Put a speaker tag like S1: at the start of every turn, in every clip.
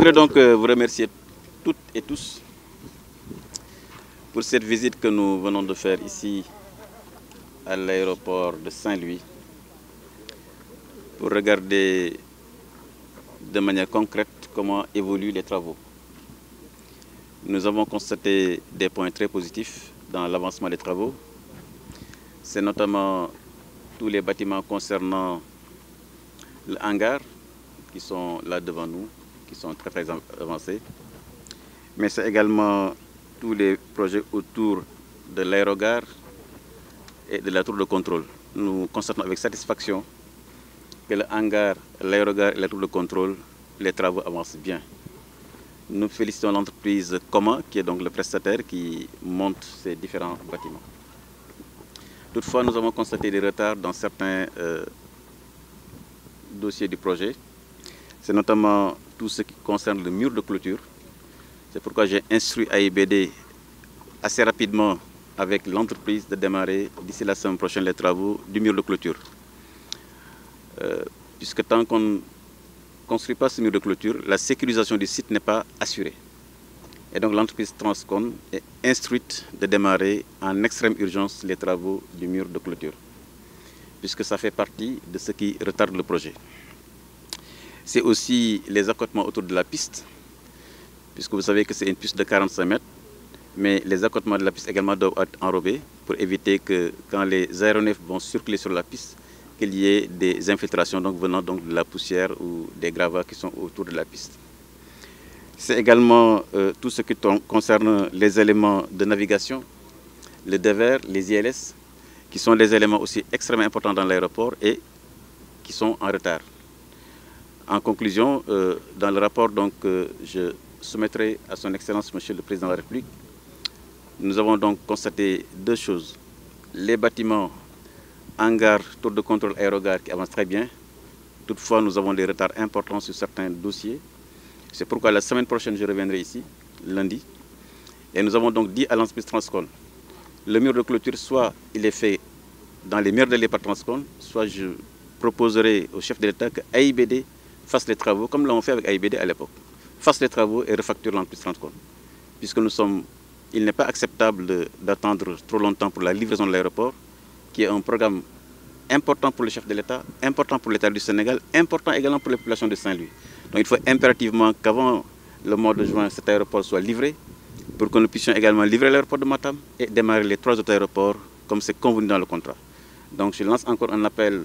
S1: voudrais donc vous remercier toutes et tous pour cette visite que nous venons de faire ici à l'aéroport de Saint-Louis pour regarder de manière concrète comment évoluent les travaux. Nous avons constaté des points très positifs dans l'avancement des travaux. C'est notamment tous les bâtiments concernant le hangar qui sont là devant nous, qui sont très avancés. Mais c'est également tous les projets autour de l'aérogare et de la tour de contrôle. Nous constatons avec satisfaction que le hangar, l'aérogare et la tour de contrôle, les travaux avancent bien. Nous félicitons l'entreprise Coma, qui est donc le prestataire qui monte ces différents bâtiments. Toutefois, nous avons constaté des retards dans certains dossiers du projet. C'est notamment tout ce qui concerne le mur de clôture. C'est pourquoi j'ai instruit AIBD assez rapidement avec l'entreprise de démarrer d'ici la semaine prochaine les travaux du mur de clôture. Puisque tant qu'on ne construit pas ce mur de clôture, la sécurisation du site n'est pas assurée. Et donc l'entreprise Transcon est instruite de démarrer en extrême urgence les travaux du mur de clôture, puisque ça fait partie de ce qui retarde le projet. C'est aussi les accotements autour de la piste, puisque vous savez que c'est une piste de 45 mètres, mais les accotements de la piste également doivent être enrobés pour éviter que quand les aéronefs vont circuler sur la piste, qu'il y ait des infiltrations venant donc de la poussière ou des gravats qui sont autour de la piste. C'est également tout ce qui concerne les éléments de navigation, le dévers, les ILS, qui sont des éléments aussi extrêmement importants dans l'aéroport et qui sont en retard. En conclusion, dans le rapport je soumettrai à son Excellence Monsieur le Président de la République, nous avons donc constaté deux choses. Les bâtiments, hangars, tour de contrôle aérogare qui avancent très bien. Toutefois, nous avons des retards importants sur certains dossiers. C'est pourquoi la semaine prochaine, je reviendrai ici, lundi. Et nous avons donc dit à l'entreprise Transcon, le mur de clôture, soit il est fait dans les meilleurs délais par Transcon, soit je proposerai au chef de l'État que AIBD fasse les travaux, comme l'ont fait avec AIBD à l'époque, fasse les travaux et refacture l'entreprise Transcon. Puisque il n'est pas acceptable d'attendre trop longtemps pour la livraison de l'aéroport, qui est un programme important pour le chef de l'État, important pour l'État du Sénégal, important également pour les populations de Saint-Louis. Donc il faut impérativement qu'avant le mois de juin, cet aéroport soit livré, pour que nous puissions également livrer l'aéroport de Matam et démarrer les 3 autres aéroports comme c'est convenu dans le contrat. Donc je lance encore un appel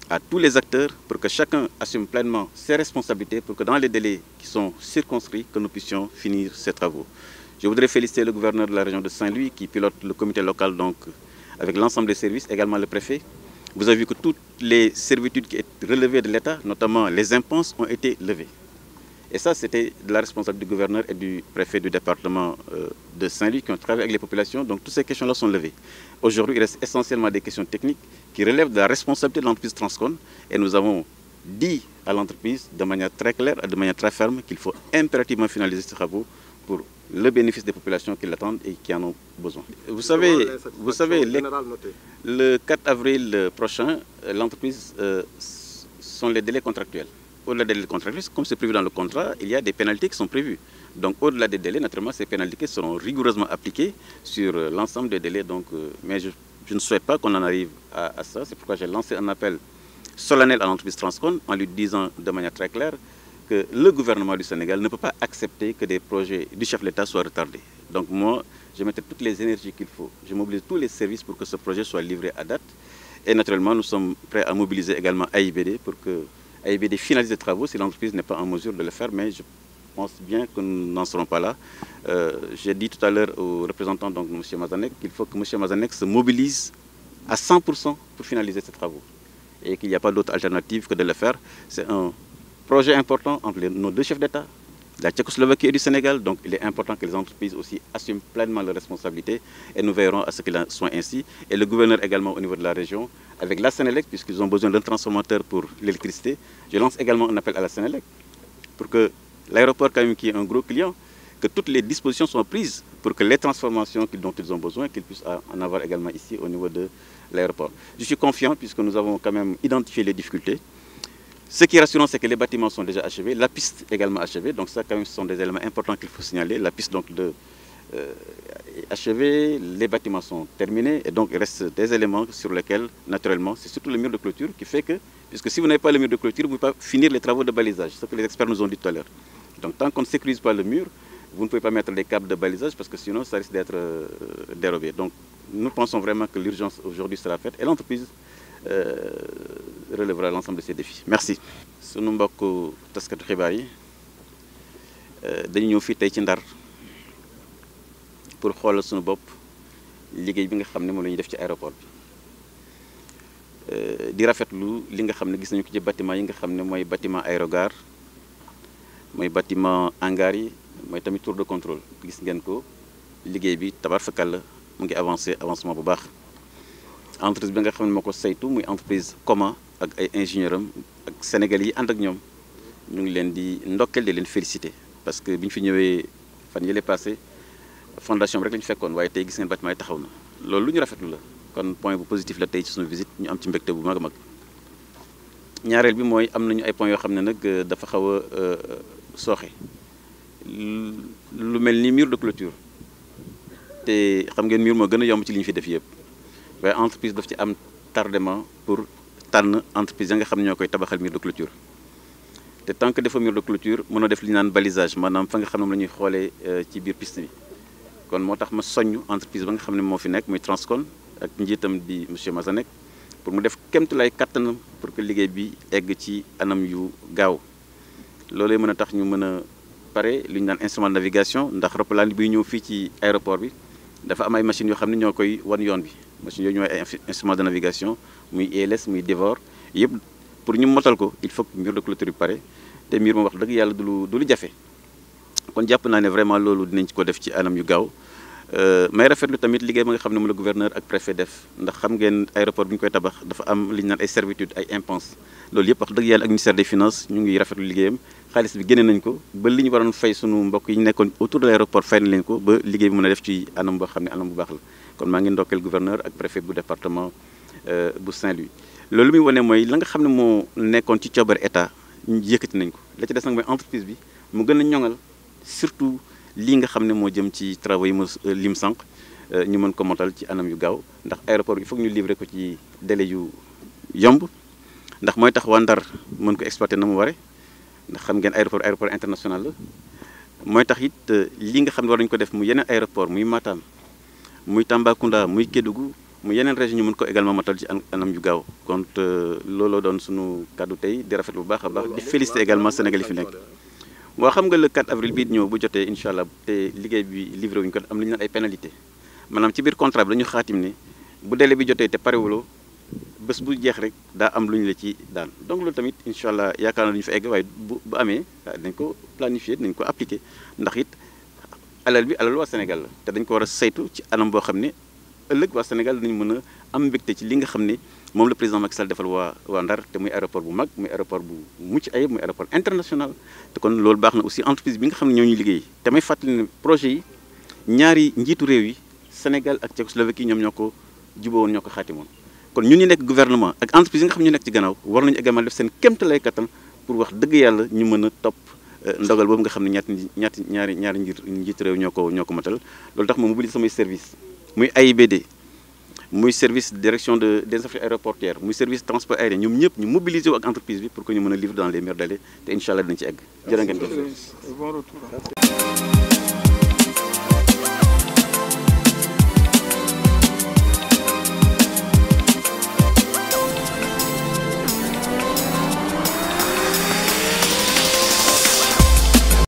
S1: à tous les acteurs pour que chacun assume pleinement ses responsabilités pour que dans les délais qui sont circonscrits, que nous puissions finir ces travaux. Je voudrais féliciter le gouverneur de la région de Saint-Louis qui pilote le comité local avec l'ensemble des services, également le préfet. Vous avez vu que toutes les servitudes qui étaient relevées de l'État, notamment les impenses, ont été levées. Et ça, c'était de la responsabilité du gouverneur et du préfet du département de Saint-Louis qui ont travaillé avec les populations. Donc toutes ces questions-là sont levées. Aujourd'hui, il reste essentiellement des questions techniques qui relèvent de la responsabilité de l'entreprise Transcon. Et nous avons dit à l'entreprise de manière très claire et de manière très ferme qu'il faut impérativement finaliser ces travaux pour le bénéfice des populations qui l'attendent et qui en ont besoin. Vous savez le 4 avril prochain, l'entreprise sont les délais contractuels. Au-delà des délais contractuels, comme c'est prévu dans le contrat, il y a des pénalités qui sont prévues. Donc au-delà des délais, naturellement, ces pénalités seront rigoureusement appliquées sur l'ensemble des délais. Mais je ne souhaite pas qu'on en arrive à ça. C'est pourquoi j'ai lancé un appel solennel à l'entreprise Transcon en lui disant de manière très claire que le gouvernement du Sénégal ne peut pas accepter que des projets du chef de l'État soient retardés. Donc moi, je mettrai toutes les énergies qu'il faut. Je mobilise tous les services pour que ce projet soit livré à date. Et naturellement, nous sommes prêts à mobiliser également AIBD pour que AIBD finalise les travaux si l'entreprise n'est pas en mesure de le faire. Mais je pense bien que nous n'en serons pas là. J'ai dit tout à l'heure au représentant, donc M. Mazanek, qu'il faut que M. Mazanek se mobilise à 100% pour finaliser ces travaux. Et qu'il n'y a pas d'autre alternative que de le faire. C'est un projet important entre nos deux chefs d'État, la Tchécoslovaquie et du Sénégal. Donc il est important que les entreprises aussi assument pleinement leurs responsabilités et nous veillerons à ce qu'il en soit ainsi. Et le gouverneur également au niveau de la région, avec la Sénélec, puisqu'ils ont besoin d'un transformateur pour l'électricité. Je lance également un appel à la Sénélec pour que l'aéroport, quand même, qui est un gros client, que toutes les dispositions soient prises pour que les transformations dont ils ont besoin, qu'ils puissent en avoir également ici au niveau de l'aéroport. Je suis confiant puisque nous avons quand même identifié les difficultés. Ce qui est rassurant, c'est que les bâtiments sont déjà achevés, la piste également achevée, donc ça quand même ce sont des éléments importants qu'il faut signaler. La piste donc est achevée, les bâtiments sont terminés et donc il reste des éléments sur lesquels naturellement c'est surtout le mur de clôture qui fait que, puisque si vous n'avez pas le mur de clôture, vous ne pouvez pas finir les travaux de balisage, ce que les experts nous ont dit tout à l'heure. Donc tant qu'on ne sécurise pas le mur, vous ne pouvez pas mettre des câbles de balisage parce que sinon ça risque d'être dérobé. Donc nous pensons vraiment que l'urgence aujourd'hui sera faite et l'entreprise relèvera l'ensemble de ces défis. Merci. Sunu mbokk taskatu xibaar yi dañu ñëw fii tey ci Ndar pour xoolal sunu bopp liggéey bi nga xam ne moom la ñuy def ci aéroport bi di rafetlu li nga xam ne gis nañu ko ci bâtiment yi nga xam ne mooy bâtiment aérogare mooy bâtiment hangar yi mooy tamit tour de contrôle gis ngeen ko liggéey bi tabaar fakal la mu ngi avancement bu baax. Entreprise bi nga xam ne moo ko saytu muy entreprise Coma ak ay ingénieur am ak Sénégal yi ànd ak ñoom ñu ngi leen di ndokkeel di leen féliciter parce que bi ñu fi ñëwee fan yële passé fondation bi rek la ñu fekkoon waaye tey gis ngeen bâtiment yi taxaw na loolu lu ñu rafetlu la kon point bu positif la tey ci suñu visite ñu am ci mbégte bu mag a mag. ñaareel bi mooy am nañu ay points yoo xam ne nag dafa xaw a sooxe lu mel ni mur de clôture te xam ngeen mur moo gën a yomb ci li ñu fi def yëpp. waaye entreprise daf ci am tardement pour tànn entreprise ya nga xam ne ñoo koy tabaxal mur de clôture te tant que dafa mur de clôture mënoo def li ñu naan balisage maanaam fa nga xam ne moom la ñuy xoolee ci biir piste bi kon moo tax ma soññ entreprise ba nga xam ne moo fi nekk muy Transcon ak njiitam di monsieur Mazanek pour mu def kéemtulaay kattanam pour que liggéey bi egg ci anam yu gaaw loolay mën a tax ñu mën a pare li ñu naan instrument de navigation ndax roppalaan buy ñëw fii ci aéroport bi dafa am ay machines yoo xam ne ñoo koy wan yoon bi machines yooyu ñooy ay instrument de navigation muy ILS muy DEVOR yëpp pour ñu motal ko il faut que mur de clôture bi pare te mur moom wax dëgg yàlla du lu jafe kon jàpp naa ne vraiment loolu dinañ ci ko def ci anam yu gaaw may rafetlu tamit liggéey ba nga xam ne moom la gouverneur ak préfet def ndax xam ngeen aéroport bi ñu koy tabax dafa am li ñu naan ay servitude ay impenses loolu yëpp wax dëgg yàlla ak ministère des finances ñu ngi rafetlu liggéeyam xaalis bi génne nañ ko ba li ñu waroon fay sunu mbokk yi ñu nekkoon autour de l'aéroport fay na leen ko ba liggéey bi mën a def ci anam boo xam ne anam bu baax la kon maa ngi ndokkeel gouverneur ak préfet bu département bu Saint-Louis loolu muy wane mooy la nga xam ne moo nekkoon ci coobare état ñu yëkkati nañ ko la ci des nag mooy entreprise bi mu gën a ñoŋal surtout lii nga xam ne moo jëm ci travaux yi ma lim sànq ñu mën ko motal ci anam yu gaaw ndax aéroport il faut que ñu livrer ko ci délai yu yomb ndax mooy tax waa Ndar mën ko exploiter na mu ware ndax xam ngeen aéroport international la mooy tax it lii nga xam ne war nañu ko def mu yeneen aéroport muy Matam muy Tambacounda muy Kédougou mu yeneen région ñu mën ko également matal ci anam yu gaaw kon looloo doon sunu kàddu tey di rafet bu baax a baax di féliciter également Sénégal yi fi nekk. waaw xam nga le 4 avril bii ñëw bu jotee incha allah te liggéey bi livré wuñu ko am lu ñu naan ay pénalité maanaam ci biir contrat bi dañu xaatim ne bu délai bi jotee te parewuloo bés bu jeex rek daa am lu ñu la ci daan donc loolu tamit incha allah yaakaar naa du ñu fa egg waaye bu amee dañ ko planifier dañ ko appliquer ndax it alal bi alal waa Sénégal la te dañ ko war a saytu ci anam boo xam ne ëllëg waa Sénégal dañu mën a am mbégte ci li nga xam ne moom le président Macky Sall defal waa Ndar te muy aéroport bu mag muy aéroport bu mucc ayib muy aéroport international te kon loolu baax na aussi entreprise bi nga xam ne ñoo ñu liggéey te may fàttali ne projet yi ñaari njiitu réew yi Sénégal ak Tchécoslovaquie ñoom ñoo ko jubawoon ñoo ko xaatimoon kon ñun ñu nekk gouvernement ak entreprise yi nga xam ne ñu nekk ci gannaaw war nañu également def seen kéemtalaay kattan pour wax dëgg yàlla ñu mën a topp ndogal boobu nga xam ne ñaari njiitu réew ñoo ko matal loolu tax ma mobiliser samay service muy AIBD muy service direction des affaires aéroportuaires muy service transport aérien ñoom ñëpp ñu mobiliser wu ak entreprise bi pour que ñu mën a livrer dans les meilleurs délais te incha allah dinañ ci egg jërë ngeen jëf.